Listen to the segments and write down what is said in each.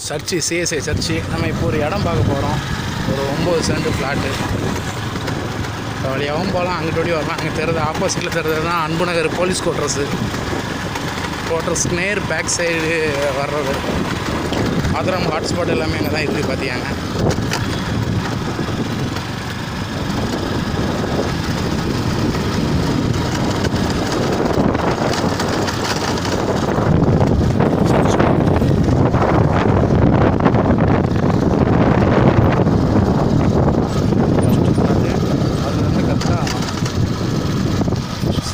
Church CSI church. நம்ம இப்போ ஒரு இடம் பார்க்க போகிறோம். ஒரு 9 சென்ட் ஃப்ளாட்டு. வழியாகவும் போகலாம், அங்கிட்டோடி வரலாம். அங்கே தெரியுது, ஆப்போசிட்டில் தெரியுது தான் அன்பு நகர் போலீஸ் குவார்ட்டர்ஸ்க்கு நேர் பேக் சைடு வர்றது. ஆத்திரம் ஹாட்ஸ்பாட் எல்லாமே அங்கே தான் இருக்குது பார்த்தியாங்க.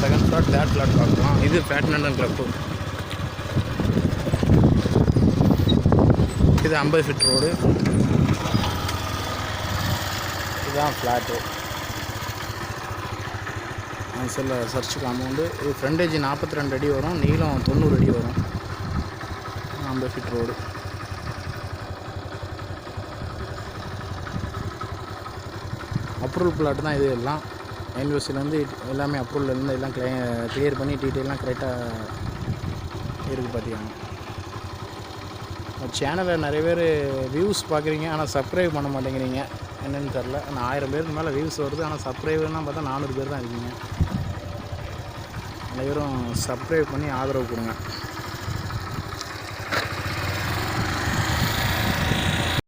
செகண்ட் ஃப்ளாட், தேர்ட் ஃப்ளாட் பார்க்கலாம். இது பேட்மிண்டன் கிளப்பு. இது 50 ஃபீட் ரோடு. இதுதான் ஃப்ளாட்டு. சில சர்ச்சு காம்பவுண்டு. இது ஃப்ரண்டேஜ் 42 அடி வரும், நீளம் 90 அடி வரும். 50 ஃபீட் ரோடு. அப்ரூவல் பிளாட் தான் இது. எல்லாம் யூனிவர்சிட்டிலேருந்து எல்லாமே அப்ரூவல்லேருந்து எல்லாம் கிளியர் பண்ணி டீட்டெயிலாம் கரெக்டாக இருக்குது பார்த்தியாங்க. சேனலில் நிறைய பேர் வியூஸ் பார்க்குறீங்க, ஆனால் சப்ஸ்கிரைப் பண்ண மாட்டேங்கிறீங்க. என்னென்னு தெரில. ஆனால் 1000 பேருக்கு மேலே வியூஸ் வருது, ஆனால் சப்ஸ்கிரைபர்லாம் பார்த்தா 400 பேர் தான் இருக்கீங்க. அனைவரும் சப்ஸ்கிரைப் பண்ணி ஆதரவு கொடுங்க.